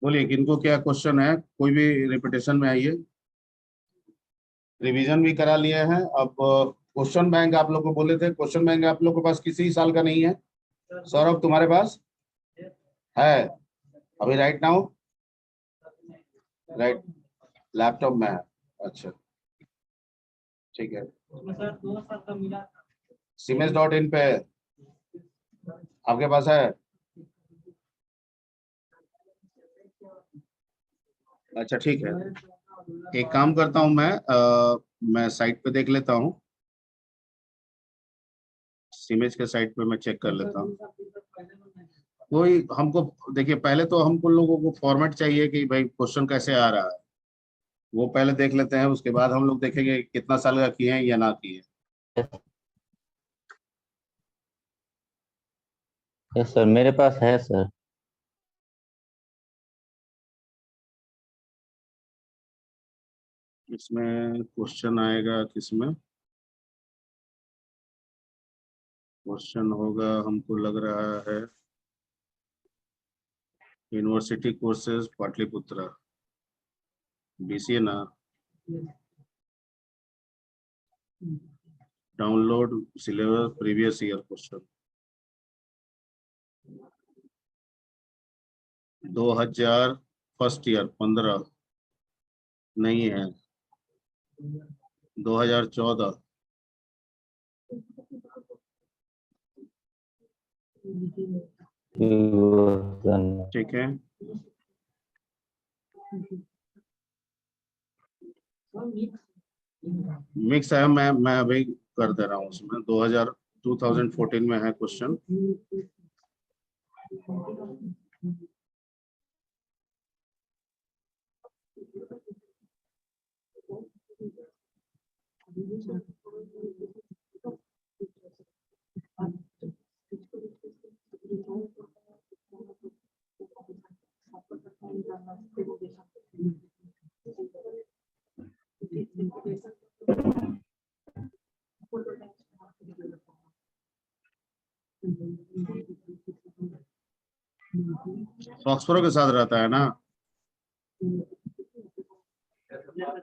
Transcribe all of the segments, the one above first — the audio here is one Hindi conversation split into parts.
बोलिए किनको क्या क्वेश्चन है, कोई भी रिपीटेशन में आइए। रिवीजन भी करा लिए हैं। अब क्वेश्चन बैंक आप लोग को बोले थे, क्वेश्चन बैंक आप लोग के पास किसी साल का नहीं है? सौरभ तुम्हारे पास है अभी राइट नाउ? राइट, लैपटॉप में है। अच्छा ठीक है, siemens.in पे आपके पास है? अच्छा ठीक है, एक काम करता हूँ मैं साइट पे देख लेता हूँ, सिमेज के साइट पे मैं चेक कर लेता हूँ। कोई हमको देखिए, पहले तो हमको लोगों को फॉर्मेट चाहिए कि भाई क्वेश्चन कैसे आ रहा है, वो पहले देख लेते हैं, उसके बाद हम लोग देखेंगे कितना साल का किए हैं या ना किए। यस सर, मेरे पास है सर। इसमें क्वेश्चन आएगा, किसमें क्वेश्चन होगा हमको लग रहा है यूनिवर्सिटी कोर्सेज पाटलिपुत्रा, बीसीए ना। Download syllabus previous year question 2000 first year 15 नहीं है, 2014 ठीक है। मिक्स है, मैं अभी कर दे रहा हूँ उसमें 2014 में है क्वेश्चन। फॉक्सप्रो के साथ रहता है ना?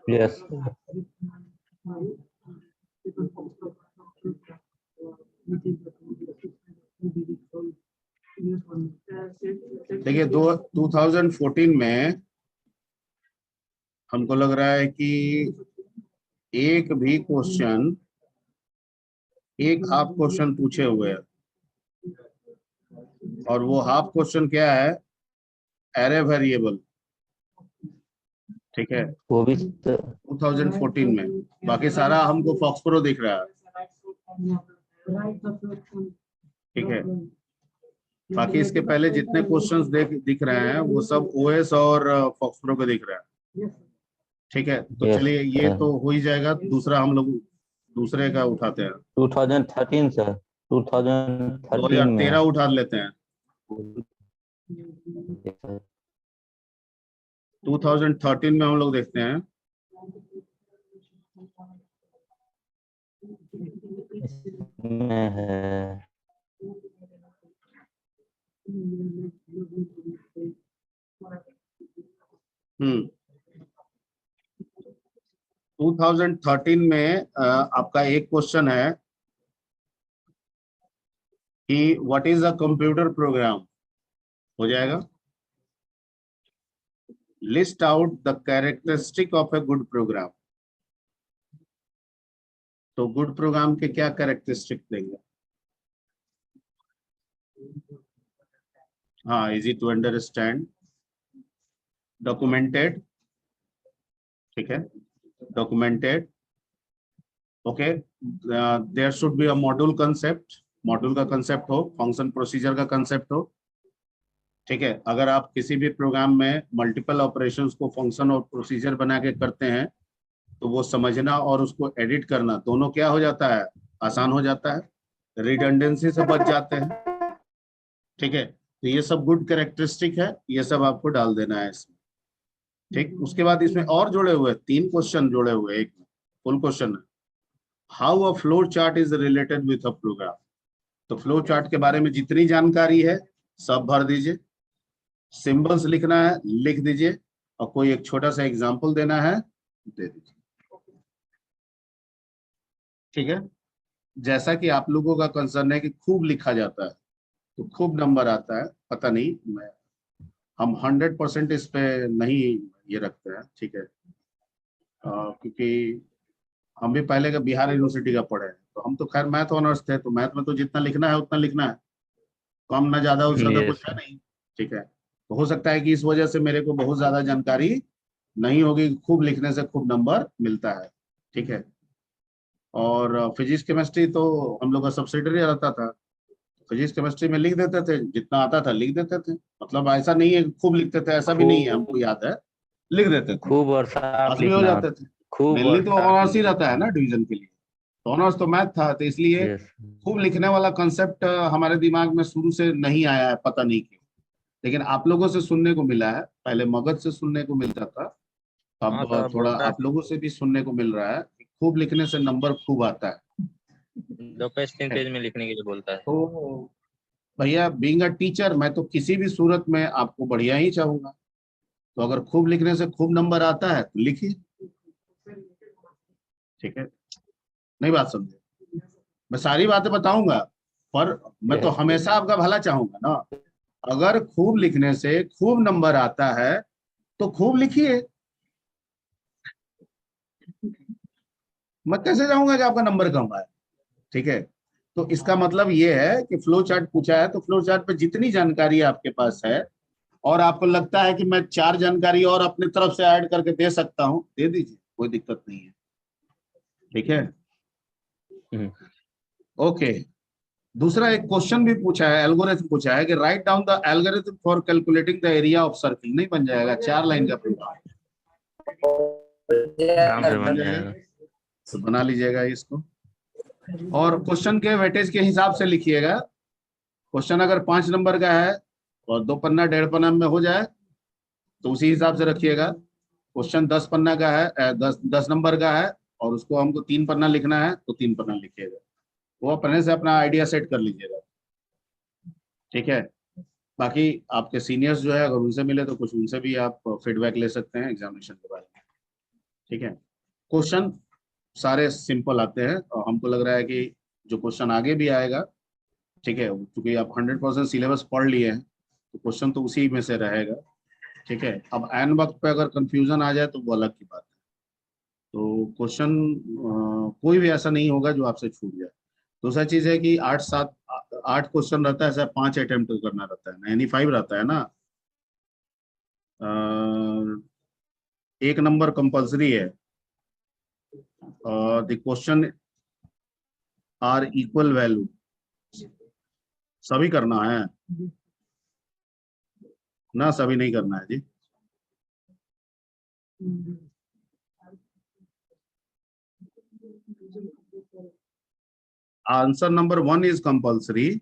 यस। देखिए 2014 में हमको लग रहा है कि एक भी क्वेश्चन, एक हाफ क्वेश्चन पूछे हुए हैं, और वो हाफ क्वेश्चन क्या है, एरे वेरिएबल, ठीक है, वो भी 2014 में। बाकी सारा हमको फॉक्सप्रो दिख रहा है, ठीक है। बाकी इसके पहले जितने क्वेश्चंस दिख रहे हैं वो सब ओएस और फॉक्सप्रो के दिख रहे हैं, ठीक है। तो यस चलिए ये सर। तो हो ही जाएगा, दूसरा हम लोग दूसरे का उठाते हैं। 2013 सर, 2013 में 2013 है। उठा लेते हैं। 2013 में हम लोग देखते हैं। इसमें है। 2013 में आपका एक क्वेश्चन है कि what is a computer program, हो जाएगा। List out the characteristic of a good program. तो गुड प्रोग्राम के क्या कैरेक्टरिस्टिक देंगे? हाँ, इजी टू अंडरस्टैंड, डॉक्यूमेंटेड, ठीक है, documented, okay, there should be a module concept, module का कंसेप्ट हो, फंक्शन प्रोसीजर का कंसेप्ट हो, ठीक है। अगर आप किसी भी प्रोग्राम में मल्टीपल ऑपरेशंस को फंक्शन और प्रोसीजर बना के करते हैं तो वो समझना और उसको एडिट करना दोनों क्या हो जाता है, आसान हो जाता है, रिडंडेंसी से बच जाते हैं, ठीक है। तो ये सब गुड कैरेक्टरिस्टिक है, ये सब आपको डाल देना है इसमें, ठीक। उसके बाद इसमें और जुड़े हुए 3 क्वेश्चन जुड़े हुए, एक फुल क्वेश्चन है, how a flow chart is related with a program. तो फ्लो चार्ट के बारे में जितनी जानकारी है सब भर दीजिए, सिंबल्स लिखना है लिख दीजिए, और कोई एक छोटा सा एग्जांपल देना है दे दीजिए। ठीक है, जैसा कि आप लोगों का कंसर्न है कि खूब लिखा जाता है तो खूब नंबर आता है, पता नहीं, मैं हम 100% इस पे नहीं ये रखते हैं। ठीक है, क्योंकि हम भी पहले का बिहार यूनिवर्सिटी का पढ़े हैं, तो हम तो खैर मैथ ऑनर्स थे, तो मैथ में तो जितना लिखना है उतना लिखना है, कम ना ज्यादा उससे ज्यादा यस कुछ है नहीं। ठीक है, तो हो सकता है कि इस वजह से मेरे को बहुत ज्यादा जानकारी नहीं होगी, खूब लिखने से खूब नंबर मिलता है। ठीक है, और फिजिक्स केमिस्ट्री तो हम लोग का सब्सिडरी रहता था, फिजिक्स केमिस्ट्री में लिख देते थे, जितना आता था लिख देते थे, मतलब ऐसा नहीं है कि खूब लिखते थे, ऐसा भी नहीं है, हमको खूब याद है लिख देते थे, खूब और साफ पास भी हो लिखना जाते थे। खूब मेनली और तो साफ ऑनर्स ही लिखना। रहता है ना डिवीजन के लिए, तो ऑनर्स तो मैथ था, तो इसलिए यस खूब लिखने वाला कंसेप्ट हमारे दिमाग में शुरू से नहीं आया है, पता नहीं क्यों। लेकिन आप लोगों से सुनने को मिला है, पहले मगध से सुनने को मिलता था, हाँ अब सर थोड़ा बोलता है। आप लोगों से भी सुनने को मिल रहा है कि खूब लिखने से नंबर खूब आता दो पेज तीन है। पेज में लिखने के लिए बोलता है। तो भैया बीइंग अ टीचर, मैं तो किसी भी सूरत में आपको बढ़िया ही चाहूंगा, तो अगर खूब लिखने से खूब नंबर आता है तो लिखिए। ठीक है, नहीं बात समझे, मैं सारी बातें बताऊंगा, पर मैं तो यस हमेशा आपका भला चाहूंगा ना। अगर खूब लिखने से खूब नंबर आता है तो खूब लिखिए, मैं कैसे चाहूंगा कि आपका नंबर कम आए। ठीक है, तो इसका मतलब ये है कि फ्लो चार्ट पूछा है, तो फ्लो चार्ट पे जितनी जानकारी आपके पास है और आपको लगता है कि मैं 4 जानकारी और अपनी तरफ से ऐड करके दे सकता हूं, दे दीजिए, कोई दिक्कत नहीं है। ठीक है, ओके। दूसरा एक क्वेश्चन भी पूछा है, एल्गोरिथम पूछा है कि write down the algorithm for calculating the area of circle. नहीं बन जाएगा, 4 लाइन का प्रोग्राम आराम से बन बन जाएगा, जाएगा। तो बना लीजिएगा इसको, और क्वेश्चन के वेटेज के हिसाब से लिखिएगा। क्वेश्चन अगर 5 नंबर का है और 2 पन्ना 1.5 पन्ना में हो जाए तो उसी हिसाब से रखिएगा। क्वेश्चन 10 पन्ना का है, 10 नंबर का है और उसको हमको 3 पन्ना लिखना है तो 3 पन्ना लिखिएगा, वो अपने से अपना आइडिया सेट कर लीजिएगा। ठीक है, बाकी आपके सीनियर्स जो है अगर उनसे मिले तो कुछ उनसे भी आप फीडबैक ले सकते हैं एग्जामिनेशन के बारे में। ठीक है, क्वेश्चन सारे सिंपल आते हैं और हमको लग रहा है कि जो क्वेश्चन आगे भी आएगा, ठीक है, क्योंकि आप 100% सिलेबस पढ़ लिए हैं तो क्वेश्चन तो उसी में से रहेगा। ठीक है, अब एन वक्त पे अगर कंफ्यूजन आ जाए तो वो अलग की बात है, तो क्वेश्चन कोई भी ऐसा नहीं होगा जो आपसे छूट जाए। दूसरा चीज है कि 8 क्वेश्चन रहता है, ऐसा 5 अटेम्प्ट करना रहता है, यानी 5 रहता है ना। एक नंबर कंपलसरी है, the question are equal value, सभी करना है ना, सभी नहीं करना है जी। आंसर नंबर 1 इज कंपलसरी,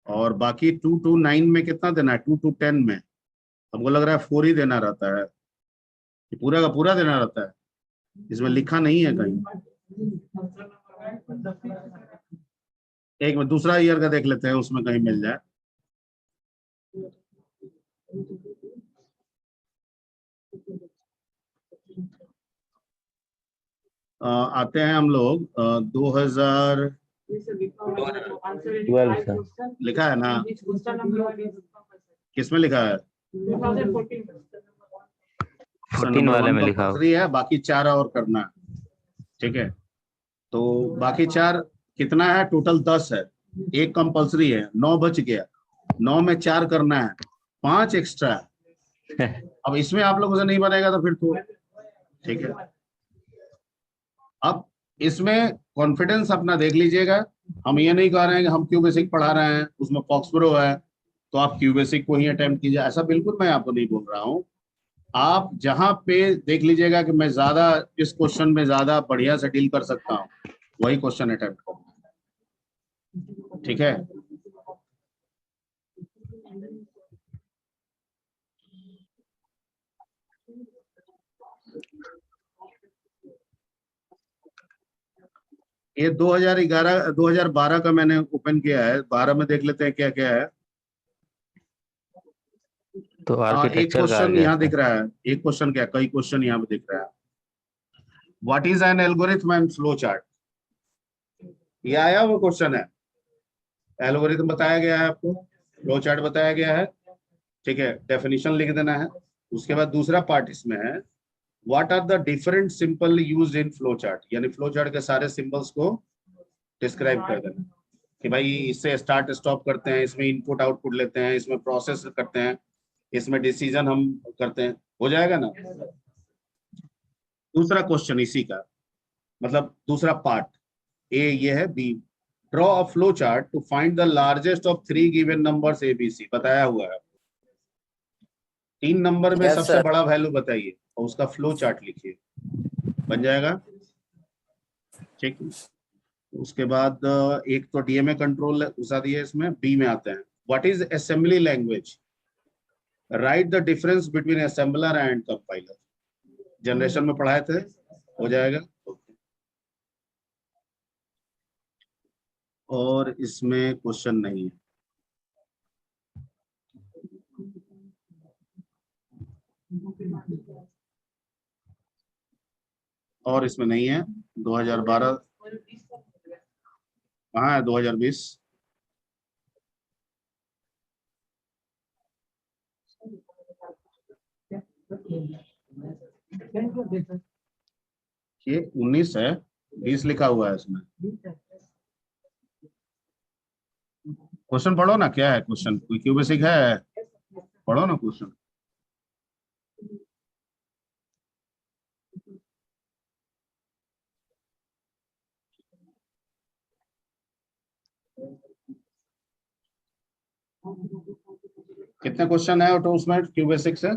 और बाकी 2 to 9 में कितना देना है, 2 to 10 में हमको लग रहा है 4 ही देना रहता है, कि पूरा का पूरा देना रहता है, इसमें लिखा नहीं है कहीं। एक में दूसरा ईयर का देख लेते हैं, उसमें कहीं मिल जाए। आते हैं हम लोग 2000, 12 सर। लिखा है ना, किसमें लिखा है, 14 नंबर वाले 1 में लिखा हो। कंपलसरी है, बाकी 4 और करना है। ठीक है, तो बाकी 4 कितना है, टोटल 10 है, एक कंपलसरी है, 9 बच गया, 9 में 4 करना है, 5 एक्स्ट्रा है। अब इसमें आप लोगों से नहीं बनेगा तो फिर तो ठीक है। अब इसमें कॉन्फिडेंस अपना देख लीजिएगा, हम ये नहीं कह रहे हैं कि हम क्यू बेसिक पढ़ा रहे हैं, उसमें फॉक्सप्रो है तो आप क्यू बेसिक को ही अटेम्प्ट कीजिए, ऐसा बिल्कुल मैं आपको नहीं बोल रहा हूँ। आप जहां पे देख लीजिएगा कि मैं ज्यादा इस क्वेश्चन में ज्यादा बढ़िया से डील कर सकता हूँ, वही क्वेश्चन अटेम्प्ट करना। ठीक है, ये 2011 2012 का मैंने ओपन किया है, 12 में देख लेते हैं क्या क्या है। तो एक आर्किटेक्चर का आ क्वेश्चन गया यहाँ इसमें। दिख रहा है, एक क्वेश्चन क्या, कई क्वेश्चन यहाँ पे दिख रहा है। What is an algorithm and flow chart, ये आया हुआ क्वेश्चन है। एल्गोरिथम बताया गया है आपको, फ्लो चार्ट बताया गया है, ठीक है, डेफिनेशन लिख देना है। उसके बाद दूसरा पार्ट इसमें है, what are the different symbol used in flow chart, यानी फ्लो चार्ट के सारे सिंबल्स को डिस्क्राइब कर देना कि भाई इससे स्टार्ट स्टॉप करते हैं, इसमें इनपुट आउटपुट लेते हैं, इसमें प्रोसेस करते हैं, इसमें डिसीजन हम करते हैं, हो जाएगा ना। दूसरा क्वेश्चन इसी का मतलब दूसरा पार्ट, ए ये है, b draw a flow chart to find the largest of 3 given numbers ABC, बताया हुआ है। 3 नंबर में यस सबसे सर। बड़ा वैल्यू बताइए और उसका फ्लो चार्ट लिखिए, बन जाएगा, ठीक। उसके बाद एक तो डीएमए कंट्रोल घुसा दिए इसमें। बी में आते हैं, what is assembly language, right the difference between assembler and compiler, generation में पढ़ाए थे, हो जाएगा। और इसमें क्वेश्चन नहीं है, और इसमें नहीं है। 2012 कहाँ है, 2020 ये 19 है, 20 लिखा हुआ है इसमें। क्वेश्चन पढ़ो ना, क्या है क्वेश्चन, कोई क्यू बेसिक है, पढ़ो ना क्वेश्चन। कितने क्वेश्चन है तो उसमें क्यू बेसिक से,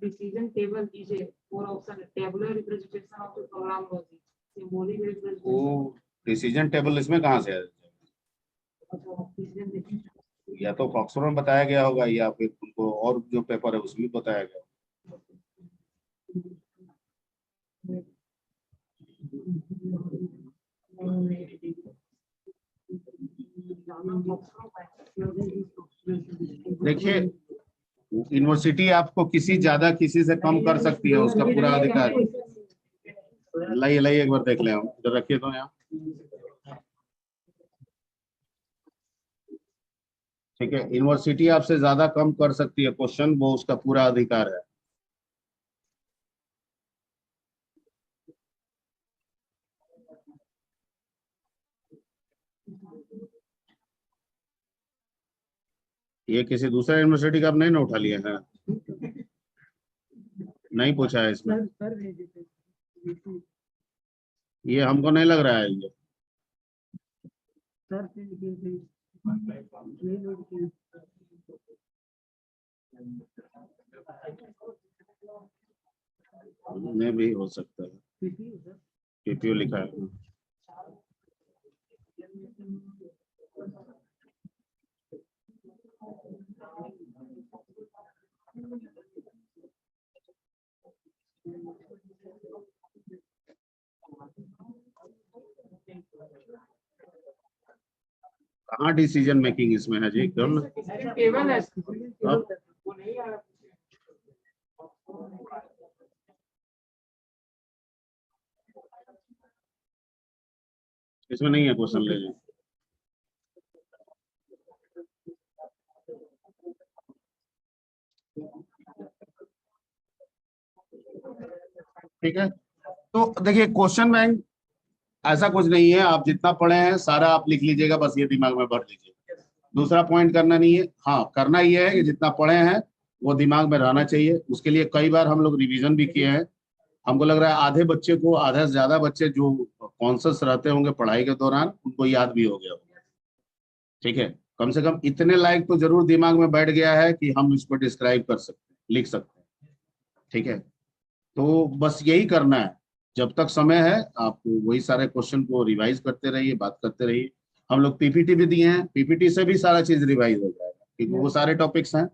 Decision table is a four option tabular representation of the program logic. Symbolic representation. वो डिसीजन टेबल इसमें कहाँ से है, Decision taking. या तो फॉक्सट्रॉट में बताया गया होगा या फिर उनको और जो पेपर है उसमें बताया गया। देखिए यूनिवर्सिटी आपको किसी ज्यादा किसी से कम कर सकती है, उसका पूरा अधिकार है। लाइए लाइए एक बार देख ले, हम इधर रखिए तो यहाँ, ठीक है। यूनिवर्सिटी आपसे ज्यादा कम कर सकती है क्वेश्चन, वो उसका पूरा अधिकार है। ये किसी दूसरे यूनिवर्सिटी का आप नहीं ना उठा लिया है, नहीं पूछा है इसमें, ये हमको नहीं लग रहा है ये। में भी हो सकता है, पीपीयू लिखा है। कहाँ डिसीजन मेकिंग इसमें है जी, क्यों ना? Table है. अब वो नहीं आया. इसमें नहीं है क्वेश्चन, ले लीजिए। ठीक है, तो देखिए क्वेश्चन बैंक ऐसा कुछ नहीं है, आप जितना पढ़े हैं सारा आप लिख लीजिएगा, बस ये दिमाग में भर लीजिए, दूसरा पॉइंट करना नहीं है। हाँ करना ये है कि जितना पढ़े हैं वो दिमाग में रहना चाहिए, उसके लिए कई बार हम लोग रिवीजन भी किए हैं। हमको लग रहा है आधे बच्चे को, आधे से ज्यादा बच्चे जो कॉन्शियस रहते होंगे पढ़ाई के दौरान, उनको याद भी हो गया होगा, ठीक है। कम से कम इतने लायक तो जरूर दिमाग में बैठ गया है कि हम इसको डिस्क्राइब कर सकते हैं, लिख सकते हैं, ठीक है। तो बस यही करना है, जब तक समय है आप वही सारे क्वेश्चन को रिवाइज करते रहिए, बात करते रहिए। हम लोग पीपीटी भी दिए हैं, पीपीटी से भी सारा चीज रिवाइज हो जाएगा, क्योंकि वो सारे टॉपिक्स हैं।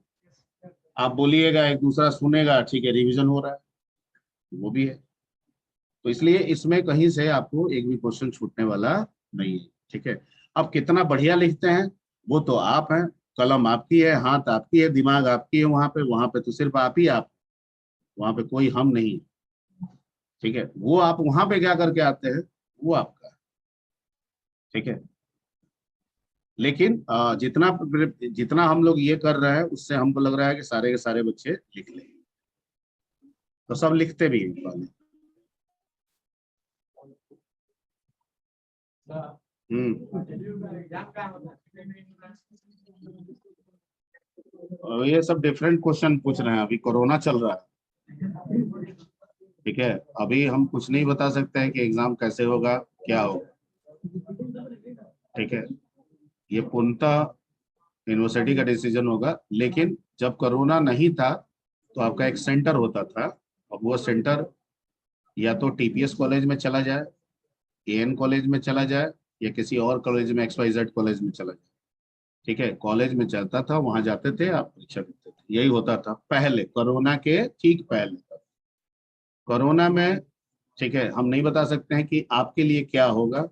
आप बोलिएगा, एक दूसरा सुनेगा, ठीक है, रिवीजन हो रहा है, वो भी है। तो इसलिए इसमें कहीं से आपको एक भी क्वेश्चन छूटने वाला नहीं है, ठीक है। अब कितना बढ़िया लिखते हैं वो तो आप हैं, कलम आपकी है, हाथ आपकी है, दिमाग आपकी है, वहां पे तो सिर्फ आप ही आप, वहां पे कोई हम नहीं, ठीक है। वो आप वहां पे क्या करके आते हैं वो आपका है, ठीक है। लेकिन जितना जितना हम लोग ये कर रहे हैं उससे हमको लग रहा है कि सारे के सारे बच्चे लिख लेंगे, तो सब लिखते भी हैं पहले। और ये सब डिफरेंट क्वेश्चन पूछ रहे हैं, अभी कोरोना चल रहा है, ठीक है। अभी हम कुछ नहीं बता सकते हैं कि एग्जाम कैसे होगा, क्या होगा, ठीक है। ये पूर्णतः यूनिवर्सिटी का डिसीजन होगा। लेकिन जब कोरोना नहीं था तो आपका एक सेंटर होता था, अब वो सेंटर या तो टीपीएस कॉलेज में चला जाए, एएन कॉलेज में चला जाए, या किसी और कॉलेज में XYZ कॉलेज में चला जाए, ठीक है। कॉलेज में चलता था, वहां जाते थे, आप परीक्षा देते थे, यही होता था पहले, कोरोना के ठीक पहले। कोरोना में, ठीक है, हम नहीं बता सकते हैं कि आपके लिए क्या होगा,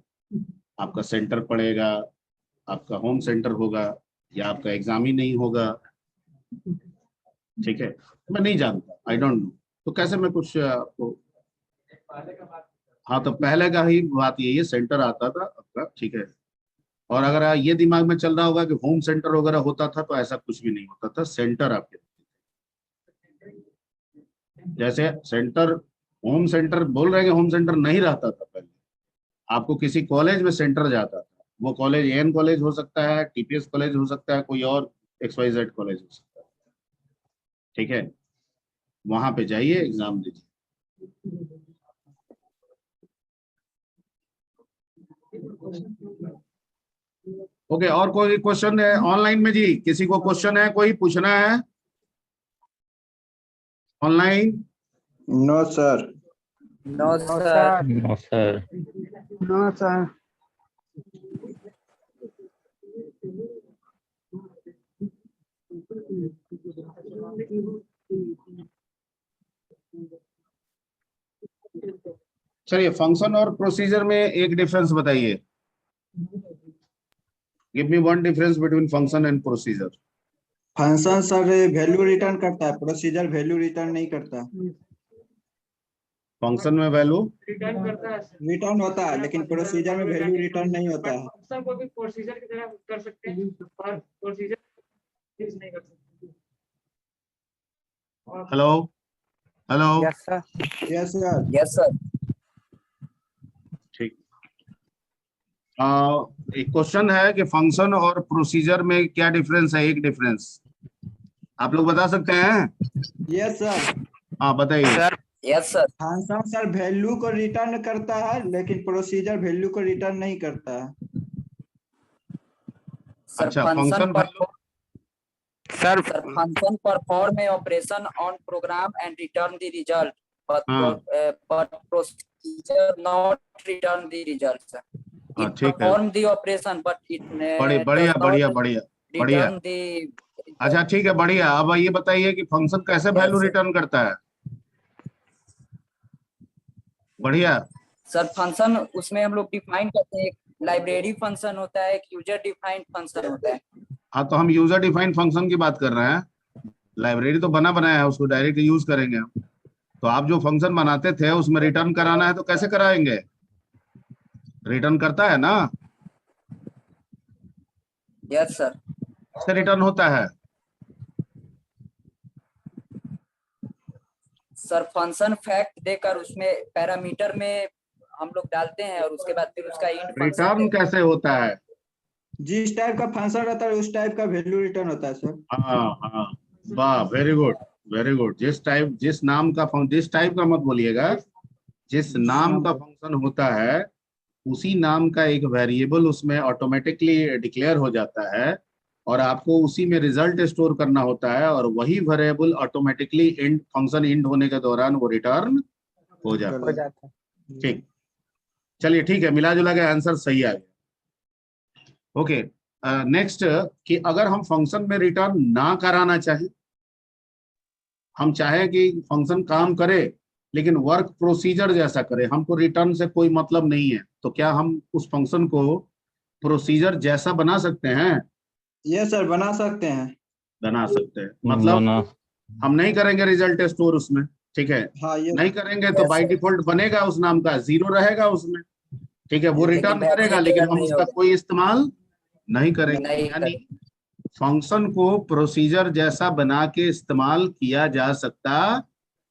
आपका सेंटर पड़ेगा, आपका होम सेंटर होगा, या आपका एग्जाम ही नहीं होगा, ठीक है। मैं नहीं जानता, आई डोंट नो, तो कैसे मैं कुछ आपको। हाँ, तो पहले का ही बात यही है, सेंटर आता था आपका, ठीक है। और अगर ये दिमाग में चल रहा होगा कि होम सेंटर वगैरह होता था, तो ऐसा कुछ भी नहीं होता था, सेंटर आपके, जैसे सेंटर, होम सेंटर बोल रहे हैं कि होम सेंटर नहीं रहता था पहले, आपको किसी कॉलेज में सेंटर जाता था, वो कॉलेज एएन कॉलेज हो सकता है, टीपीएस कॉलेज हो सकता है, कोई और XYZ कॉलेज हो सकता है, ठीक है। वहां पे जाइए, एग्जाम दीजिए। ओके, और कोई क्वेश्चन है ऑनलाइन में जी? किसी को क्वेश्चन है, कोई पूछना है online? No sir. No sir. No sir. No sir. चलिए, फंक्शन और प्रोसीजर में एक डिफरेंस बताइए। Give me one difference between function and procedure. Function sir value return करता है, प्रोसीजर वैल्यू रिटर्न नहीं करता। फंक्शन में वैल्यू रिटर्न करता है रिटर्न होता है, लेकिन प्रोसीजर में वैल्यू रिटर्न नहीं होता है। फंक्शन को भी प्रोसीजर की तरह कर सकते हैं, पर प्रोसीजर यूज नहीं कर सकते। और hello, hello, yes sir. Yes sir. Yes sir. ठीक। एक क्वेश्चन है कि फंक्शन और प्रोसीजर में क्या डिफरेंस है, एक डिफरेंस आप लोग बता सकते हैं? Yes sir. हाँ, बताइए। Sir yes sir. Function sir value को रिटर्न करता है, लेकिन प्रोसीजर वैल्यू को रिटर्न नहीं करता है। सर अच्छा, function function value, sir function perform a operation on program and return the result, हाँ, but procedure not return the result, sir. हाँ, It ठीक है, perform the operation but it बढ़िया does बढ़िया not बढ़िया बढ़िया बढ़िया। return the अच्छा, result. ठीक है, बढ़िया। अब ये बताइए कि फंक्शन कैसे Yes, वैल्यू sir. रिटर्न करता है? बढ़िया। सर फंक्शन उसमें हम लोग डिफाइन करते हैं, एक लाइब्रेरी फंक्शन होता है, एक यूजर डिफाइंड फंक्शन होता है। हाँ, तो हम यूजर डिफाइंड फंक्शन की बात कर रहे हैं, लाइब्रेरी तो बना बनाया है, उसको डायरेक्ट यूज करेंगे हम। तो आप जो फंक्शन बनाते थे उसमें रिटर्न कराना है तो कैसे कराएंगे? रिटर्न करता है ना, यस सर। कैसे रिटर्न होता है? सर फंक्शन फैक्ट देकर उसमें पैरामीटर में हम लोग डालते हैं और उसके बाद फिर उसका इंट फंक्शन रिटर्न कैसे होता है? जिस टाइप का फंक्शन रहता है उस टाइप का वैल्यू रिटर्न होता है सर। हाँ, हाँ, वाह, वेरी गुड, वेरी गुड। जिस नाम का जिस टाइप का मत बोलिएगा, जिस नाम का फंक्शन होता है उसी नाम का एक वेरिएबल उसमें ऑटोमेटिकली डिक्लेयर हो जाता है, और आपको उसी में रिजल्ट स्टोर करना होता है, और वही variable automatically end function end होने के दौरान वो रिटर्न हो जाता हो है। जाता है। ठीक, चलिए, ठीक है, मिला जुला के आंसर सही आ गया। ओके, नेक्स्ट कि अगर हम फंक्शन में रिटर्न ना कराना चाहें हम चाहे कि फंक्शन काम करे लेकिन वर्क प्रोसीजर जैसा करे, हमको रिटर्न से कोई मतलब नहीं है, तो क्या हम उस फंक्शन को प्रोसीजर जैसा बना सकते हैं? ये सर बना सकते हैं। बना सकते हैं, मतलब हम नहीं करेंगे रिजल्ट स्टोर उसमें, ठीक है, हाँ ये नहीं करेंगे तो बाय डिफॉल्ट बनेगा उस नाम का, जीरो रहेगा उसमें, ठीक है, वो लेकिन रिटर्न value करेगा declare लेकिन हम नहीं उसका होगा। कोई इस्तेमाल नहीं करेंगे। नहीं यानी फंक्शन को प्रोसीजर जैसा बना के इस्तेमाल किया जा सकता है,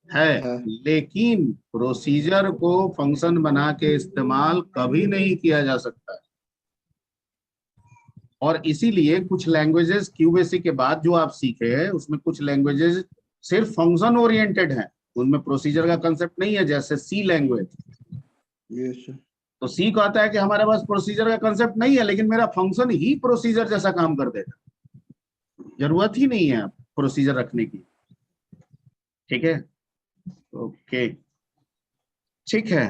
है। लेकिन प्रोसीजर को फंक्शन बना के इस्तेमाल कभी नहीं किया जा सकता। और इसीलिए कुछ लैंग्वेजेस क्यूबेसिक के बाद जो आप सीखे हैं उसमें कुछ लैंग्वेजेस सिर्फ फंक्शन ओरिएंटेड हैं, उनमें प्रोसीजर का कंसेप्ट नहीं है, जैसे सी लैंग्वेज। ये सर तो सी कहता है कि हमारे पास प्रोसीजर का कंसेप्ट नहीं है लेकिन मेरा फंक्शन ही प्रोसीजर जैसा काम कर देगा, जरूरत ही नहीं है प्रोसीजर रखने की, ठीक है, ओके, ठीक है।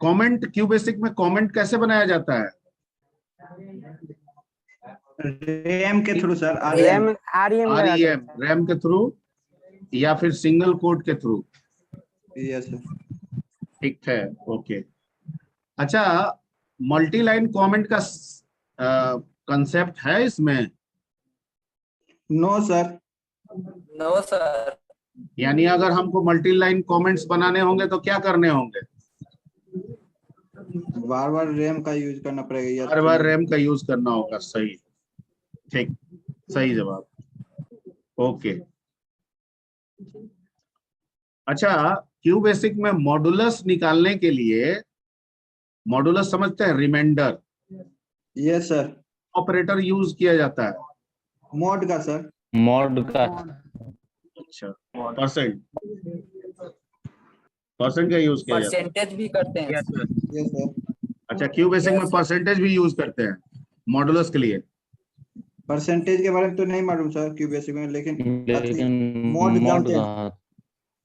कमेंट, क्यूबेसिक में कमेंट कैसे बनाया जाता है? रैम के through sir, RAM REM REM, RAM के थ्रू या फिर सिंगल कोड के थ्रू? Yes sir. ठीक है, ओके। अच्छा, मल्टी लाइन कमेंट का कंसेप्ट है इसमें? No sir. No sir. यानी अगर हमको मल्टी लाइन कमेंट्स बनाने होंगे तो क्या करने होंगे? बार बार रैम का यूज करना पड़ेगा। हर बार रैम का यूज करना होगा, सही, ठीक, सही जवाब, ओके। अच्छा, क्यूबेसिक में मॉडुलस निकालने के लिए, मॉडुलस समझते हैं, remainder yes sir. Operator use किया जाता है। मोड का सर। मॉड का अच्छा, परसेंट, परसेंट का यूज किया जाता है। परसेंटेज भी करते हैं। Yes sir. अच्छा, क्यूबेसिक में Yes. परसेंटेज भी यूज करते हैं मॉडुलस के लिए? परसेंटेज के बारे में तो नहीं मालूम सर क्यू बेसिक में, लेकिन मोड मॉड जानते हैं। का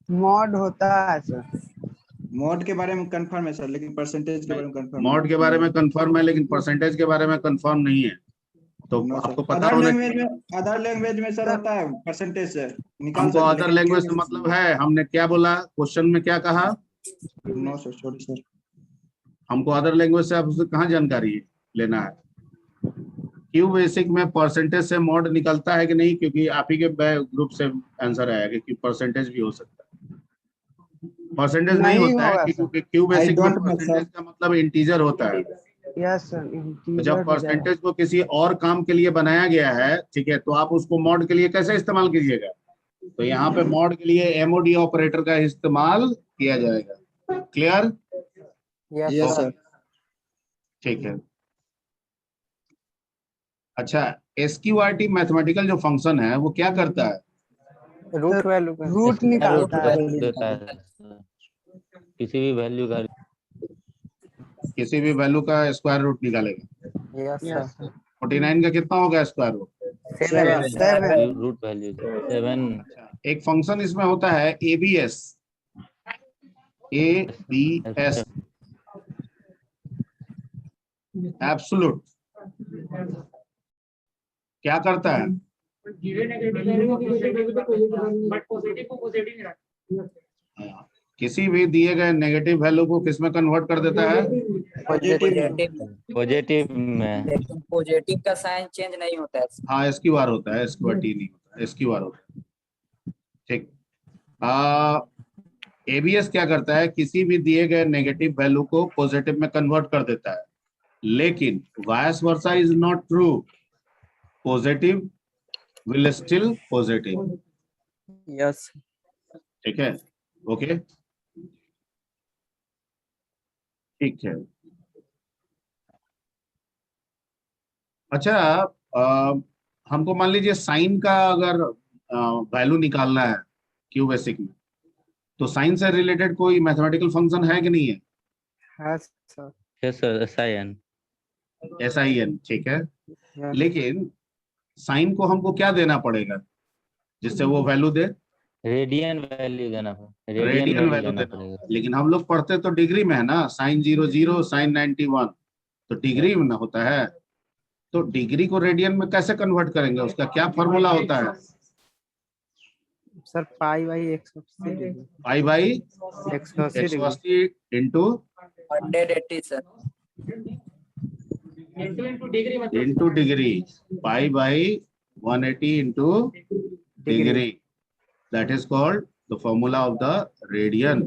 मॉड होता है सर। मोड के बारे में कंफर्म है सर, लेकिन परसेंटेज के बारे में कंफर्म मॉड के बारे में कंफर्म है लेकिन परसेंटेज के बारे में कंफर्म नहीं है, तो आपको पता अदर होना लैंग्वेज चाहिए। में, अदर लैंग्वेज में सर होता है परसेंटेज से निकाल हमको सकते हैं, अदर लेकिन लैंग्वेज से मतलब है, हमने क्या बोला क्वेश्चन में, क्या कहा? No sir, sorry sir. हमको अदर लैंग्वेज से आपसे कहाँ जानकारी लेना है? क्यूबेसिक में परसेंटेज से मॉड निकलता है कि नहीं, क्योंकि आप ही के ग्रुप से आंसर आएगा कि परसेंटेज भी हो सकता है। परसेंटेज नहीं नहीं होता है होगा क्योंकि क्यूबेसिक में I don't know, percentage sir. का मतलब इंटीजर होता है। Yes sir. तो जब परसेंटेज को किसी और काम के लिए बनाया गया है, ठीक है, तो आप उसको मॉड के लिए कैसे इस्तेमाल कीजिएगा? तो यहाँ पे मॉड के लिए एमओडी ऑपरेटर का इस्तेमाल किया जाएगा। क्लियर? Yes sir. ठीक है। अच्छा, एसक्यूआरटी मैथमेटिकल जो फंक्शन है वो क्या करता है? रूट वैल्यू रूट निकालता है। देता है किसी भी वैल्यू का किसी भी वैल्यू का स्क्वायर रूट निकालेगा। Yes sir. 49 का कितना होगा स्क्वायर रूट? 7 root value 7। एक फंक्शन इसमें होता है एबीएस, एबीएस, एब्सोल्यूट, क्या करता है? किसी भी दिए गए नेगेटिव वैल्यू को किस में कन्वर्ट कर देता है? पॉजिटिव में। लेकिन पॉजिटिव का साइन चेंज नहीं होता है। हाँ, एसक्यूआर होता है, एसक्यूआरटी नहीं होता, एसक्यूआर होता है, ठीक। एबीएस क्या करता है? किसी भी दिए गए नेगेटिव वैल्यू को पॉजिटिव में कन्वर्ट कर देता है, लेकिन vice versa is not true, positive will still positive. Yes. ठीक है, ओके, ठीक है। अच्छा, हमको मान लीजिए साइन का अगर वैल्यू निकालना है क्यूबेसिक में, तो साइन से रिलेटेड कोई मैथमेटिकल फंक्शन है कि नहीं है? Yes sir. Yes sir, sin SIN, ठीक है, लेकिन साइन को हमको क्या देना पड़ेगा जिससे वो वैल्यू दे? रेडियन वैल्यू देना पड़ेगा। रेडियन वैल्यू देना होगा। लेकिन हम लोग पढ़ते तो डिग्री में है ना, साइन 00, साइन 91, तो डिग्री में ना होता है, तो डिग्री को रेडियन में कैसे कन्वर्ट करेंगे? उसका क्या फॉर्मूला होता है? Sir pi by 180 degree pi by 180 degree 180 into 180 sir. into degree मतलब into degree, pi by 180 into degree, that is called the formula of the radian.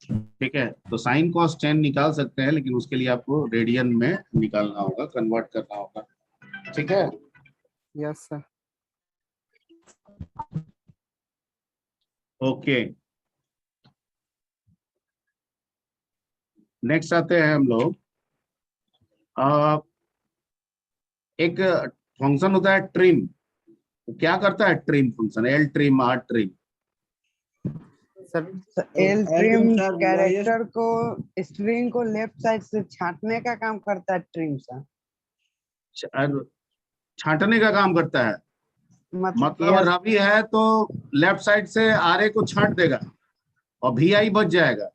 ठीक है, तो साइन कॉस टेन निकाल सकते हैं, लेकिन उसके लिए आपको रेडियन में निकालना होगा, कन्वर्ट करना होगा। ठीक है, यस सर। ओके। नेक्स्ट आते हैं हम लोग, एक फंक्शन होता है ट्रिम। क्या करता है trim function? L trim, R trim. Sir L L trim trim sir character को स्ट्रिंग को लेफ्ट साइड से छांटने का काम करता है ट्रिम सर। छांटने का काम करता है, मतलब yes, रवि है तो लेफ्ट साइड से आर ए को छांट देगा और वी आई बच जाएगा।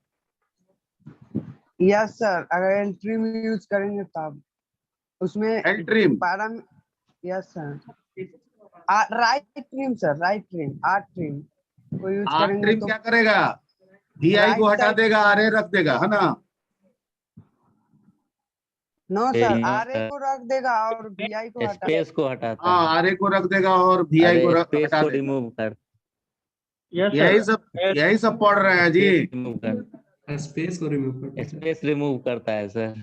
यस सर, अगर एल ट्रिम यूज करेंगे तब उसमें L trim, param yes sir. Right trim sir, right trim, R trim को यूज आर करेंगे ट्रिम तो क्या करेगा? वी आई को Right हटा side- देगा, आर ए रख देगा, है ना? No A, sir, no R A sir. को रख देगा और वी आई को हटा स्पेस को हटाता हाँ, है, आर ए को रख देगा और वी आई को अरे हटा स्पेस को देगा। रिमूव कर, यही सब पढ़ रहे हैं जी। रिमूव कर, स्पेस को रिमूव करता है। स्पेस रिमूव करता है सर।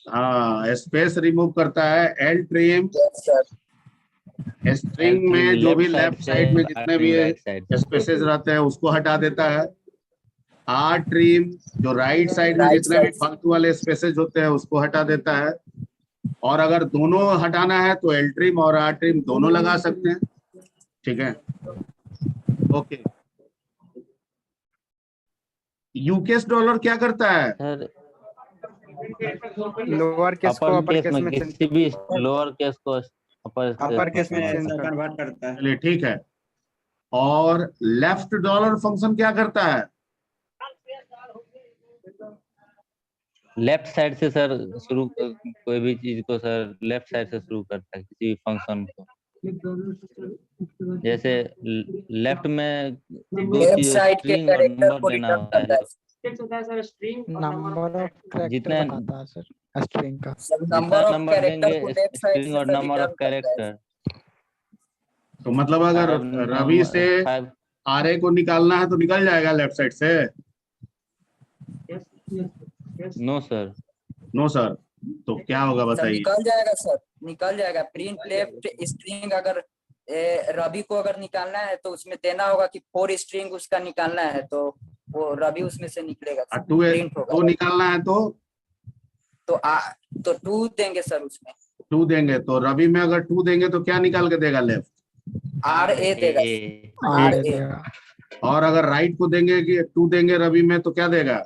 हाँ, स्पेस रिमूव करता है L trim. Yes sir. String में जो भी लेफ्ट साइड में जितने भी राइट साइड स्पेसेस रहते हैं उसको हटा देता है। आर ट्रिम जो राइट साइड में Right जितने भी side से। फालतू वाले स्पेसेस होते हैं उसको हटा देता है। और अगर दोनों हटाना है तो एल ट्रिम और आर ट्रिम दोनों लगा सकते हैं। ठीक है, ओके। यूकेस डॉलर क्या करता है? सर। लोअर केस को अपर अपर केस केस में में किसी भी लोअर केस को अपर केस में change कर- कन्वर्ट करता है। चलिए ठीक है। और लेफ्ट डॉलर फंक्शन क्या करता है? लेफ्ट साइड से सर शुरू, कोई भी चीज को सर लेफ्ट साइड से शुरू करता है, किसी भी फंक्शन को। जैसे लेफ्ट में दो लेफ्ट चीज साइड के स्ट्रिंग और कैरेक्टर को नंबर लेना रिटर्न होता करता है। है। होता है sir string number of character जितना बताता है सर स्ट्रिंग का। सर जितना नंबर ऑफ नंबर कैरेक्टर देंगे को लेफ्ट साइड स्ट्रिंग से और सर नंबर ऑफ रिटर्न करता है। कैरेक्टर। तो मतलब अगर रवि से आर ए को निकालना है तो निकल जाएगा लेफ्ट साइड से? नो सर, नो सर, तो क्या होगा सर बताइए? निकल जाएगा सर, निकल जाएगा। प्रिंट लेफ्ट स्ट्रिंग अगर रवि को अगर निकालना है तो उसमें देना होगा कि 4 स्ट्रिंग उसका निकालना है, तो वो रवि उसमें से निकलेगा। और टू प्रिंट होगा टू निकालना है तो तो 2 देंगे सर उसमें। टू देंगे, तो रवि में अगर टू देंगे तो क्या निकाल के देगा? लेफ्ट। आर ए देगा। ए, आर ए और अगर राइट को देंगे कि टू देंगे रवि में तो क्या देगा?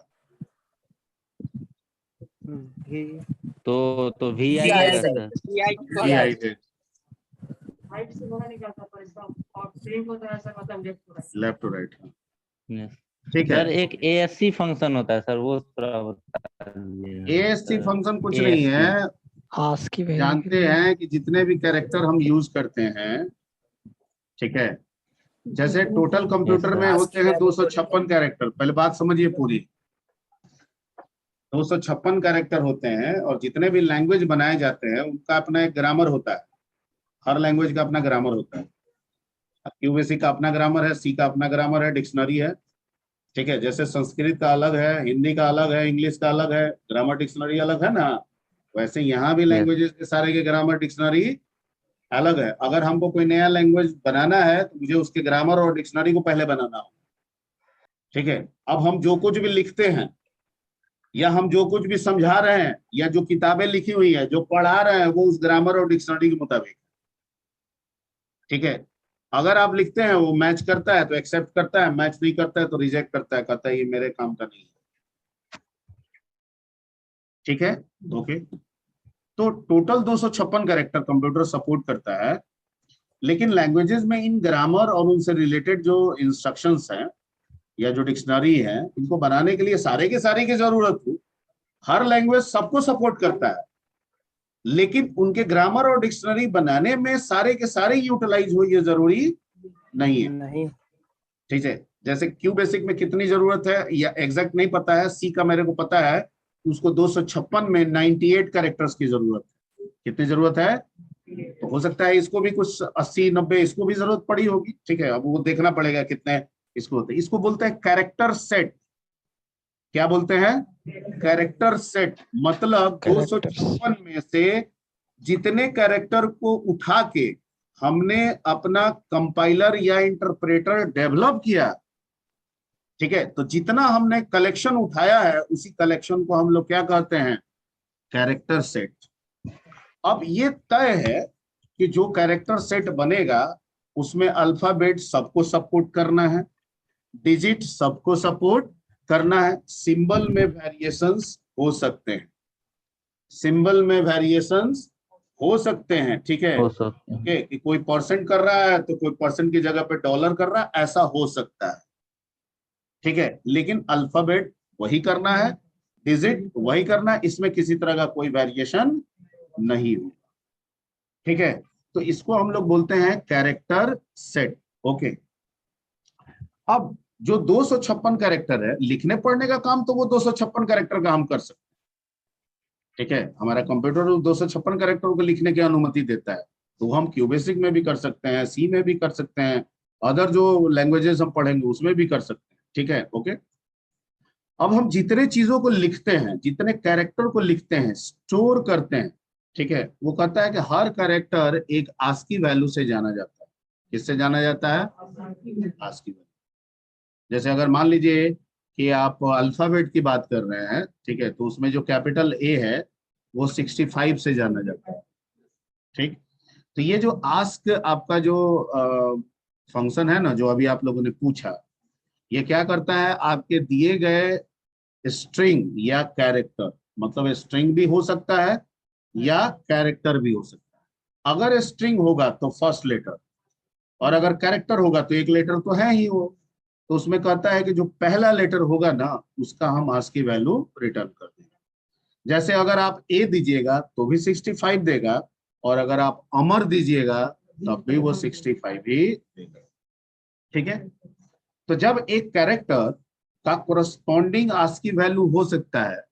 तो वी आई VI देगा सर। सर। वी आई दे, राइट से होगा निकलता पर इसका और स्ट्रिंग होता है सर मतलब left to right. Left to right. Yes. ठीक है। सर एक ASC फंक्शन होता है सर, वो थोड़ा बता दीजिए। ASC फंक्शन कुछ नहीं है। आस्की जानते हैं कि जितने भी कैरेक्टर हम यूज करते हैं, ठीक है, जैसे टोटल कंप्यूटर sir. में होते हैं 256 कैरेक्टर। पहले बात समझिए पूरी। 256 कैरेक्टर होते हैं और जितने भी लैंग्वेज बनाए जाते हैं उनका अपना एक ग्रामर होता है। हर लैंग्वेज का अपना ग्रामर होता है। क्यूबेसी का अपना ग्रामर है, सी का अपना ग्रामर है, डिक्शनरी है। ठीक है, जैसे संस्कृत का अलग है, हिंदी का अलग है, इंग्लिश का अलग है, ग्रामर डिक्शनरी अलग है ना, वैसे यहाँ भी लैंग्वेजेस के सारे के ग्रामर डिक्शनरी अलग है। अगर हमको कोई नया लैंग्वेज बनाना है तो मुझे उसके ग्रामर और डिक्शनरी को पहले बनाना होगा। ठीक है, अब हम जो कुछ भी लिखते हैं या हम जो कुछ भी समझा रहे हैं या जो किताबें लिखी हुई है, जो पढ़ा रहे हैं, वो उस ग्रामर और डिक्शनरी के मुताबिक। ठीक है, अगर आप लिखते हैं वो मैच करता है तो एक्सेप्ट करता है, मैच नहीं करता है तो रिजेक्ट करता है, कहता है ये मेरे काम का नहीं है। ठीक है, ओके। तो टोटल 256 कैरेक्टर कंप्यूटर सपोर्ट करता है, लेकिन लैंग्वेजेस में इन ग्रामर और उनसे रिलेटेड जो इंस्ट्रक्शंस हैं या जो डिक्शनरी है, इनको बनाने के लिए सारे के सारे की जरूरत हो। हर लैंग्वेज सबको सपोर्ट करता है, लेकिन उनके ग्रामर और डिक्शनरी बनाने में सारे के सारे यूटिलाइज हो ये जरूरी नहीं है। नहीं ठीक है, जैसे क्यू बेसिक में कितनी जरूरत है या एग्जैक्ट नहीं पता है, सी का मेरे को पता है, उसको 256 में 98 कैरेक्टर्स की जरूरत है। कितनी जरूरत है? तो हो सकता है इसको भी कुछ 80-90 इसको भी जरूरत पड़ी होगी। ठीक है, अब वो देखना पड़ेगा कितने इसको होते हैं। इसको बोलते हैं कैरेक्टर सेट। क्या बोलते हैं? Character set. मतलब 256 में से जितने कैरेक्टर को उठा के हमने अपना कंपाइलर या इंटरप्रेटर डेवलप किया, ठीक है, तो जितना हमने कलेक्शन उठाया है उसी कलेक्शन को हम लोग क्या कहते हैं? Character set. अब ये तय है कि जो कैरेक्टर सेट बनेगा उसमें अल्फाबेट सबको सपोर्ट करना है, डिजिट सबको सपोर्ट करना है, सिंबल में वेरिएशंस हो सकते हैं, सिंबल में वेरिएशंस हो सकते हैं। ठीक है, हो सकते हैं। ओके, कि कोई परसेंट कर रहा है तो कोई परसेंट की जगह पे डॉलर कर रहा है, ऐसा हो सकता है। ठीक है, लेकिन अल्फाबेट वही करना है, डिजिट वही करना है, इसमें किसी तरह का कोई वेरिएशन नहीं होगा। ठीक है, तो इसको हम लोग बोलते हैं कैरेक्टर सेट। ओके, अब जो 256 कैरेक्टर है, लिखने पढ़ने का काम तो वो 256 कैरेक्टर का हम कर सकते हैं। ठीक है, हमारा कंप्यूटर 256 कैरेक्टर को लिखने की अनुमति देता है, तो हम क्यूबेसिक में भी कर सकते हैं, सी में भी कर सकते हैं, अदर जो लैंग्वेजेस हम पढ़ेंगे उसमें भी कर सकते हैं। ठीक है, ओके। अब हम जितने चीजों को लिखते हैं, जितने कैरेक्टर को लिखते हैं, स्टोर करते हैं, ठीक है, वो कहता है कि हर कैरेक्टर एक आस्की वैल्यू से जाना जाता है। किससे जाना जाता है? ASCII value. जैसे अगर मान लीजिए कि आप अल्फाबेट की बात कर रहे हैं, ठीक है, तो उसमें जो कैपिटल ए है वो 65 से जाना जाता है। ठीक, तो ये जो आस्क आपका जो फंक्शन है ना, जो अभी आप लोगों ने पूछा, ये क्या करता है? आपके दिए गए स्ट्रिंग या कैरेक्टर, मतलब स्ट्रिंग भी हो सकता है या कैरेक्टर भी हो सकता है। अगर स्ट्रिंग होगा तो फर्स्ट लेटर, और अगर कैरेक्टर होगा तो एक लेटर तो है ही वो, तो उसमें कहता है कि जो पहला लेटर होगा ना उसका हम आस्की वैल्यू रिटर्न कर देंगे। जैसे अगर आप ए दीजिएगा तो भी 65 देगा, और अगर आप अमर दीजिएगा तब भी वो 65 ही देगा। ठीक है, तो जब एक कैरेक्टर का कोरस्पॉन्डिंग आस्की वैल्यू हो सकता है,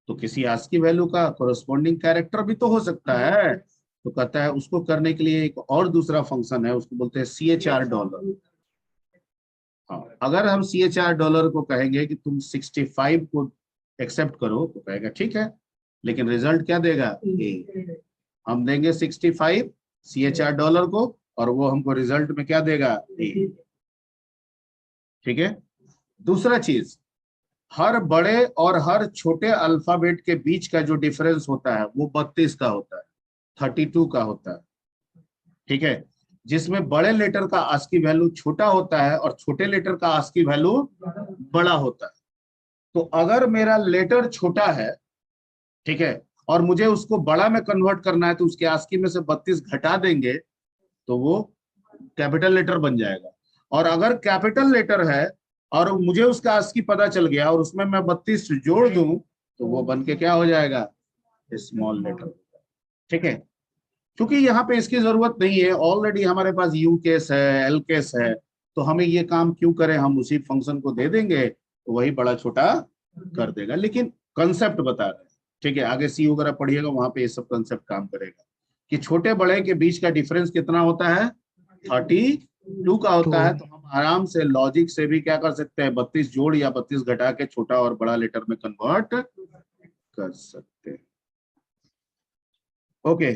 तो किसी आस्की वैल्यू का कोरस्पॉन्डिंग कैरेक्टर भी तो हो सकता है। तो कहता है उसको करने के लिए एक और दूसरा फंक्शन है, उसको बोलते हैं $CHR। हाँ, अगर हम $CHR को कहेंगे कि तुम 65 को एक्सेप्ट करो, तो कहेगा ठीक है, लेकिन रिजल्ट क्या देगा? ए। हम देंगे 65 $CHR को, और वो हमको रिजल्ट में क्या देगा? ए। ठीक है, दूसरा चीज, हर बड़े और हर छोटे अल्फाबेट के बीच का जो डिफरेंस होता है वो 32 का होता है, 32 का होता है। ठीक है, जिसमें बड़े लेटर का आस्की वैल्यू छोटा होता है और छोटे लेटर का आस्की वैल्यू बड़ा होता है। तो अगर मेरा लेटर छोटा है, ठीक है, और मुझे उसको बड़ा में कन्वर्ट करना है, तो उसके आस्की में से 32 घटा देंगे तो वो कैपिटल लेटर बन जाएगा। और अगर कैपिटल लेटर है और मुझे उसका आस्की पता चल गया और उसमें मैं 32 जोड़ दूं, तो वो बन के क्या हो जाएगा? Small letter. ठीक है, क्योंकि यहाँ पे इसकी जरूरत नहीं है, ऑलरेडी हमारे पास यू केस है, एल केस है, तो हमें ये काम क्यों करें? हम उसी फंक्शन को दे देंगे तो वही बड़ा छोटा कर देगा। लेकिन कंसेप्ट बता रहे हैं। ठीक है, आगे सी वगैरह पढ़िएगा, वहां पे ये सब कंसेप्ट काम करेगा कि छोटे बड़े के बीच का डिफरेंस कितना होता है? 32 का होता है। तो हम आराम से लॉजिक से भी क्या कर सकते हैं? 32 जोड़ या 32 घटा के छोटा और बड़ा लेटर में कन्वर्ट कर सकते हैं। ओके,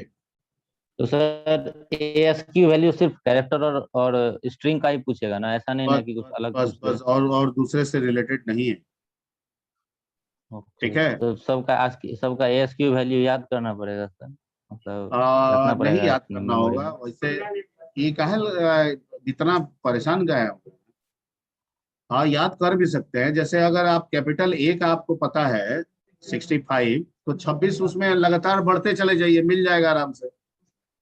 तो सर ASCII वैल्यू सिर्फ कैरेक्टर और स्ट्रिंग का ही पूछेगा ना, ऐसा नहीं ना कि कुछ अलग बस पूछ ले? बस और दूसरे से रिलेटेड नहीं है। ओके, ठीक है, तो सबका ASCII वैल्यू याद करना पड़ेगा सर, मतलब रखना नहीं पड़ेगा याद अपने करना मेमोरी होगा में? वैसे। ये काहे इतना परेशान गए हो? हाँ, याद कर भी सकते हैं। जैसे अगर आप कैपिटल ए का आपको पता है 65, तो 26 उसमें लगातार बढ़ते चले जाइए, मिल जाएगा आराम से।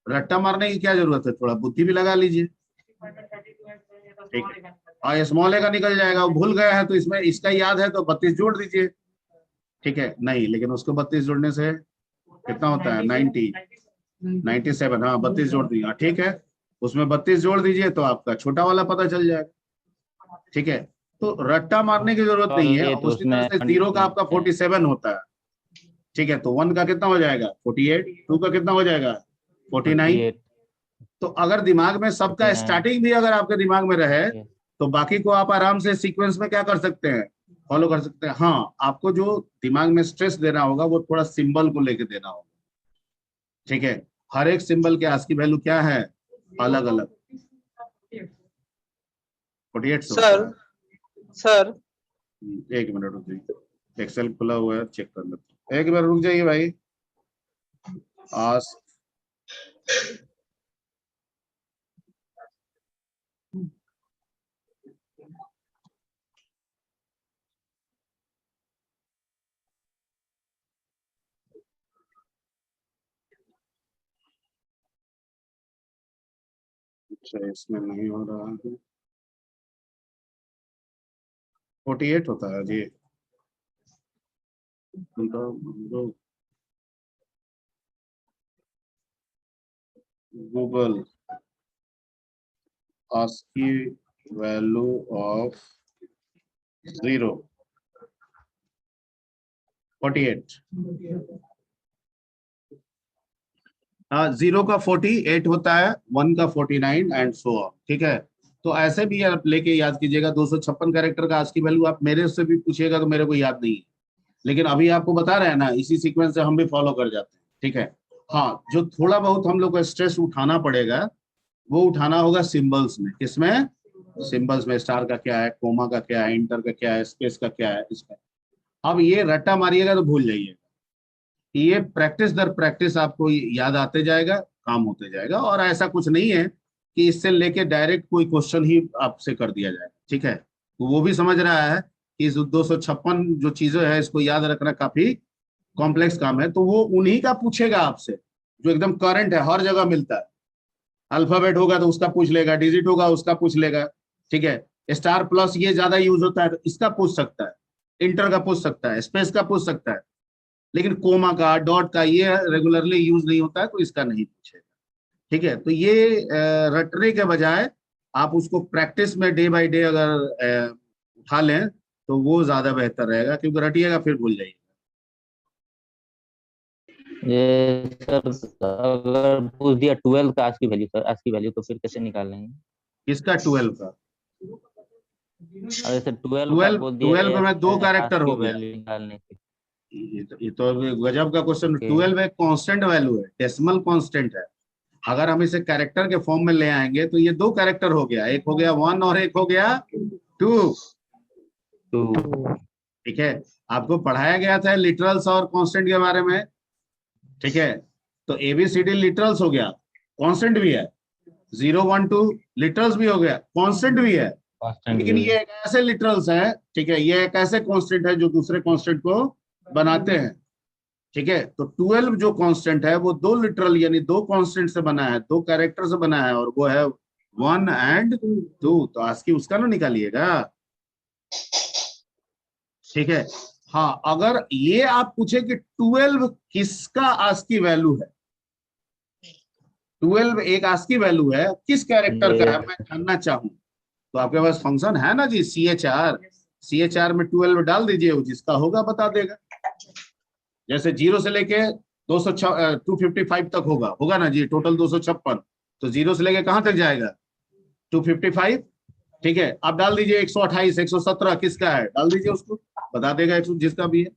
रट्टा मारने की क्या जरूरत है, थोड़ा बुद्धि भी लगा लीजिए। ठीक है, हाँ, स्मॉल ए का निकल जाएगा। वो भूल गया है तो इसमें इसका याद है तो 32 जोड़ दीजिए। ठीक है, नहीं, लेकिन उसको 32 जोड़ने से कितना होता है? 97। हाँ, 32 जोड़ दीजिए। हाँ, ठीक है, उसमें 32 जोड़ दीजिए तो आपका छोटा वाला पता चल जाएगा। ठीक है, तो रट्टा मारने की जरूरत नहीं है। ये तो उसी तरह से उसमें 0 का आपका 47 होता है, ठीक है, तो 1 का कितना हो जाएगा 48, 2 का कितना हो जाएगा 49। 48, तो अगर दिमाग में सबका 49, स्टार्टिंग भी अगर आपके दिमाग में रहे तो बाकी को आप आराम से सीक्वेंस में क्या कर सकते हैं, फॉलो कर सकते हैं। हाँ, आपको जो दिमाग में स्ट्रेस देना होगा वो थोड़ा सिंबल को लेके देना होगा, ठीक है। हर एक सिंबल के आस्की वैल्यू क्या है, अलग अलग। 48 से होता सर है। सर एक मिनट रुक जाइए, एक्सेल खुला हुआ है, चेक कर लेते हैं। एक बार रुक जाइए भाई। आस्क अच्छा, इसमें नहीं हो रहा है। 48 होता है जी। Google ASCII value of 0 48। हाँ, 0 का 48 होता है, 1 का 49 एंड सो ऑन, ठीक है। तो ऐसे भी आप लेके याद कीजिएगा। 256 कैरेक्टर का ASCII वैल्यू आप मेरे से भी पूछिएगा तो मेरे को याद नहीं है, लेकिन अभी आपको बता रहे हैं ना, इसी सीक्वेंस से हम भी फॉलो कर जाते हैं, ठीक है। हाँ, जो थोड़ा बहुत हम लोग को स्ट्रेस उठाना पड़ेगा वो उठाना होगा सिंबल्स में। किसमें, सिंबल्स में। स्टार का क्या है, कोमा का क्या है, इंटर का क्या है, स्पेस का क्या है, इसमें। अब ये रट्टा मारिएगा तो भूल जाइए। ये प्रैक्टिस दर प्रैक्टिस आपको याद आते जाएगा, काम होते जाएगा। और ऐसा कुछ नहीं है कि इससे लेके डायरेक्ट कोई क्वेश्चन ही आपसे कर दिया जाए, ठीक है। तो वो भी समझ रहा है कि इस 256 जो चीजें है इसको याद रखना काफी कॉम्प्लेक्स काम है, तो वो उन्हीं का पूछेगा आपसे जो एकदम करंट है, हर जगह मिलता है। अल्फाबेट होगा तो उसका पूछ लेगा, डिजिट होगा उसका पूछ लेगा, ठीक है। स्टार प्लस ये ज्यादा यूज होता है तो इसका पूछ सकता है, इंटर का पूछ सकता है, स्पेस का पूछ सकता है। लेकिन कोमा का, डॉट का ये रेगुलरली यूज नहीं होता है तो इसका नहीं पूछेगा, ठीक है। तो ये रटने के बजाय आप उसको प्रैक्टिस में डे बाय डे अगर उठा लें तो वो ज्यादा बेहतर रहेगा, क्योंकि रटिएगा फिर भूल जाइए। ये सर अगर पूछ दिया 12 का ASCII value sir, ASCII value तो फिर कैसे निकाल लेंगे? किसका 12 का? अरे सर 12 का 12 बोल दिया 12 में 2 कैरेक्टर हो ASCII गया। वैल्यू निकालने के। ये तो गजब का क्वेश्चन। Okay. 12 एक कांस्टेंट वैल्यू है, डेसिमल कांस्टेंट है। अगर हम इसे कैरेक्टर के फॉर्म में ले आएंगे तो ये 2 कैरेक्टर हो गया, एक हो गया 1 और एक हो गया 2, तो ठीक है। आपको पढ़ाया गया था लिटरल्स और कांस्टेंट के बारे में, ठीक है। तो ABCD लिटरल्स हो गया, कांस्टेंट भी है। 0 1 2 लिटरल्स भी हो गया, कांस्टेंट भी है। कांस्टेंट लेकिन भी ये एक ऐसे लिटरल्स है, ठीक है, ये एक ऐसे कांस्टेंट है जो दूसरे कांस्टेंट को बनाते हैं, ठीक है। तो 12 जो कांस्टेंट है वो 2 लिटरल यानी 2 कांस्टेंट से बना है, 2 कैरेक्टर से बना है, और वो है 1 एंड 2। तो ASCII उसका ना निकालिएगा, ठीक है। हाँ, अगर ये आप पूछे कि 12 किसका ASCII वैल्यू है, 12 एक ASCII वैल्यू है, किस कैरेक्टर का है, मैं जानना चाहूं, तो आपके पास फंक्शन है ना जी, CHR में 12 डाल दीजिए, वो जिसका होगा बता देगा। जैसे 0 से लेके 255 तक होगा ना जी, टोटल 256। तो 0 से लेके कहां तक जाएगा, 255, ठीक है। आप डाल दीजिए 128 117 किसका है, डाल दीजिए, उसको बता देगा, जिसका भी है।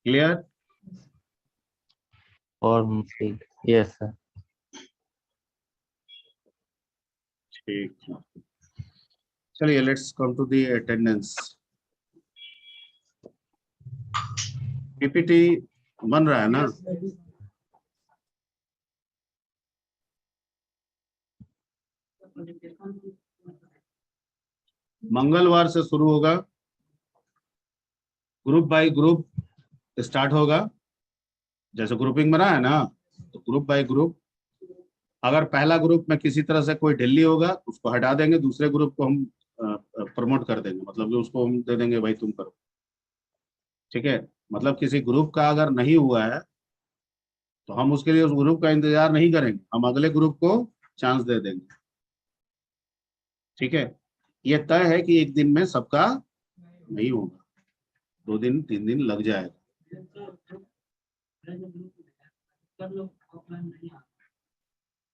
क्लियर? फॉर्म ठीक, यस सर। ठीक है, चलिए let's come to the attendance. PPT बन रहा है ना? मंगलवार से शुरू होगा, ग्रुप बाय ग्रुप स्टार्ट होगा। जैसे ग्रुपिंग बना है ना, तो ग्रुप बाय ग्रुप। अगर पहला ग्रुप में किसी तरह से कोई ढिल्ली होगा उसको हटा देंगे, दूसरे ग्रुप को हम प्रमोट कर देंगे, मतलब कि उसको हम दे देंगे भाई तुम करो, ठीक है। मतलब किसी ग्रुप का अगर नहीं हुआ है तो हम उसके लिए उस ग्रुप का इंतजार नहीं करेंगे, हम अगले ग्रुप को चांस दे देंगे, ठीक है। ये तय है कि एक दिन में सबका नहीं होगा, 2 दिन 3 दिन लग जाएगा।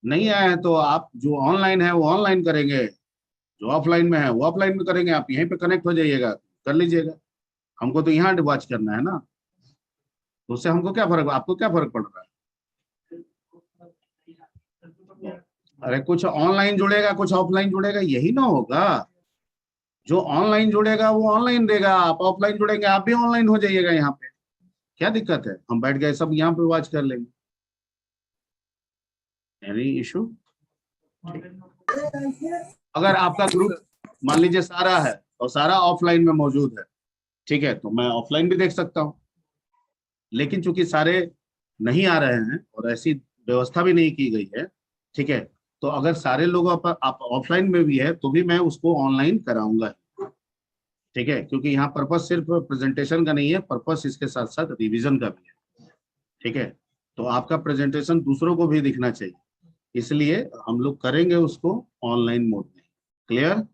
नहीं आया है तो आप जो ऑनलाइन है वो ऑनलाइन करेंगे, जो ऑफलाइन में है वो ऑफलाइन में करेंगे। आप यहीं पे कनेक्ट हो जाइएगा, कर लीजिएगा। हमको तो यहाँ वॉच करना है ना, तो उससे हमको क्या फर्क, आपको क्या फर्क पड़ रहा है? अरे कुछ ऑनलाइन जुड़ेगा, कुछ ऑफलाइन जुड़ेगा, यही ना होगा। जो ऑनलाइन जुड़ेगा वो ऑनलाइन देगा, आप ऑफलाइन जुड़ेंगे आप भी ऑनलाइन हो जाइएगा। यहाँ पे क्या दिक्कत है? हम बैठ गए सब यहाँ पे वॉच कर लेंगे, एनी इशू? अगर आपका ग्रुप मान लीजिए सारा है और सारा ऑफलाइन में मौजूद है, ठीक है, तो मैं ऑफलाइन भी देख सकता हूँ। लेकिन चूंकि सारे नहीं आ रहे हैं और ऐसी व्यवस्था भी नहीं की गई है, ठीक है, तो अगर सारे लोग आप ऑफलाइन में भी है तो भी मैं उसको ऑनलाइन कराऊंगा, ठीक है, क्योंकि यहाँ पर्पस सिर्फ प्रेजेंटेशन का नहीं है, पर्पस इसके साथ साथ रिवीजन का भी है, ठीक है। तो आपका प्रेजेंटेशन दूसरों को भी दिखना चाहिए, इसलिए हम लोग करेंगे उसको ऑनलाइन मोड में। क्लियर?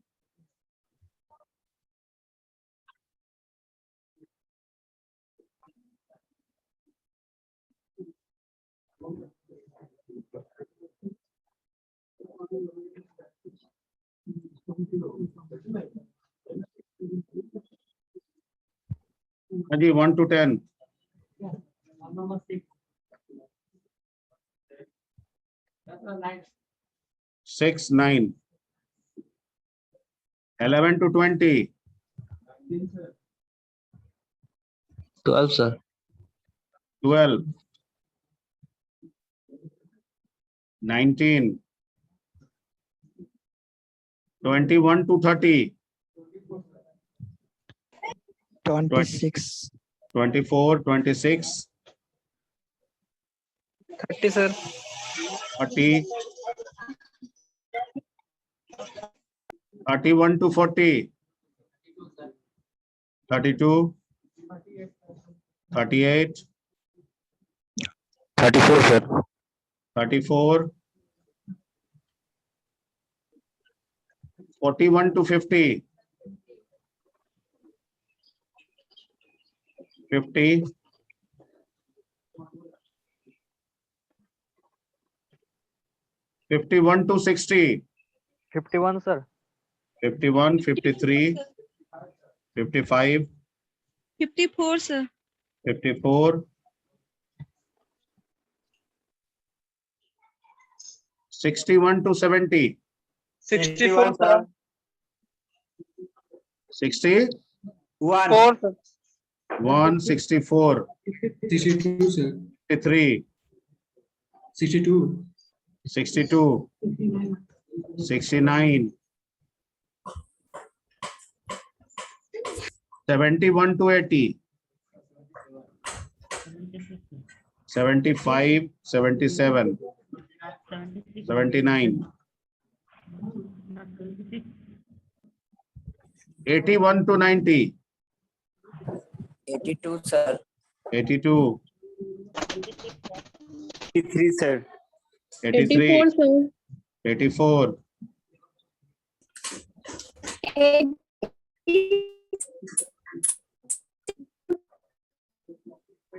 हाँ जी, 1 to 10। 6, 9, 11 to 20, 12 sir, 12, 19, 21 to 30, 26, 24, 26, 30 sir, 30, 31 to 40, 32, 38, 34 sir, 34, 41 to 50, 50, 51 to 60, 51 sir, 51, 53, 55, 54 sir, 54, 61 to 70, 64 sir, 60, 1 1, 64, 62 sir. 63, 62. 62, 69, 71 to 80, 75, 77, 79, 81 to 90, 82 sir, 82, 83 sir, 83, 84 sir, 84,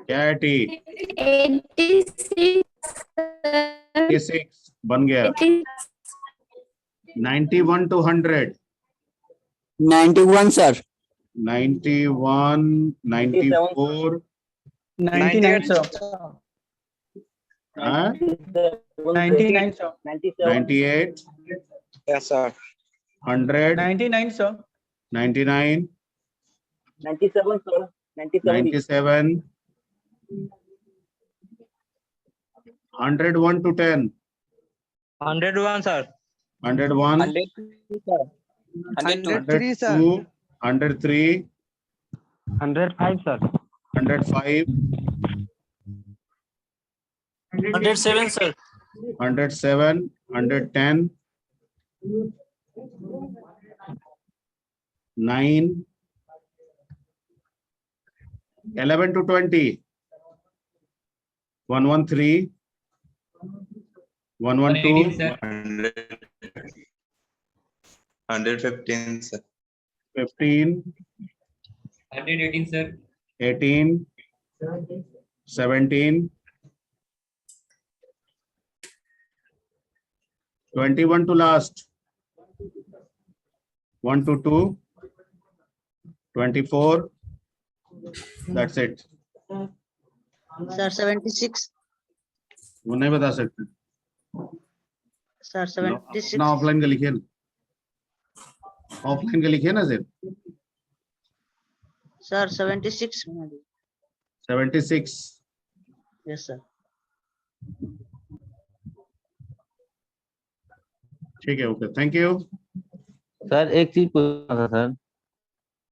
80, 86 बन गया, 91 to 100, 91 sir, 91, 94, 99 sir, हाँ? 99 sir, 98, yes sir, 100, 99 sir, 99, 97 sir, 97, 101 to 10, 101 sir, 101, 103 sir, 102, 103, 105 sir, 105, 107 sir, 107, 110, 9, 11 to 20, 113, 112, 115 sir. 15, 118 sir. 18, 17, 21 to last. 1 to 2, 24. That's it. Sir 76 वो नहीं बता सकते सर 76 ना, ऑफलाइन का लिखिए ना, ऑफलाइन का लिखिए ना सर। सर 76 76. यस सर ठीक है, ओके, थैंक यू। सर एक चीज पूछना था सर।